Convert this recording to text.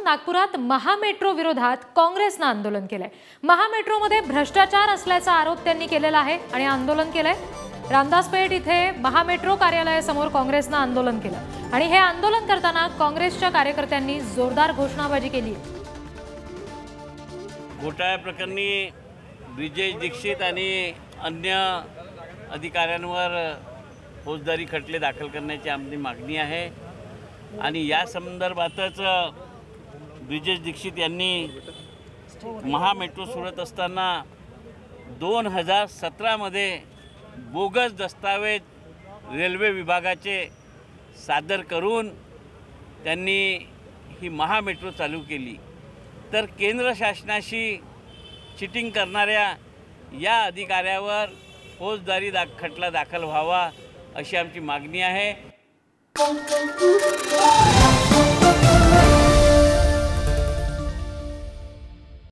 नागपुरात महामेट्रो विरोधात काँग्रेसने आंदोलन केलंय। महामेट्रोमध्ये भ्रष्टाचार असल्याचा आरोप त्यांनी केलेला आहे आणि आंदोलन केलंय। रामदासपेठ इथे महामेट्रो कार्यालयासमोर काँग्रेसने आंदोलन केलं आणि हे आंदोलन करताना काँग्रेसच्या कार्यकर्त्यांनी जोरदार घोषणाबाजी केली। घोटाळ्या प्रकरणी ब्रिजेश दीक्षित आणि अन्य अधिकाऱ्यांवर फौजदारी खटले दाखल करण्याची आमची मागणी आहे आणि या संदर्भातच ब्रिजेश दीक्षित यांनी महामेट्रो सुरत असताना 2017 मध्ये बोगस दस्तावेज रेल्वे विभागाचे सादर करून त्यांनी ही महामेट्रो चालू केली। तर केंद्र शासनाशी चिटिंग करणाऱ्या या अधिकाऱ्यावर फौजदारी खटला दाखल व्हावा अशी आमची मागणी आहे।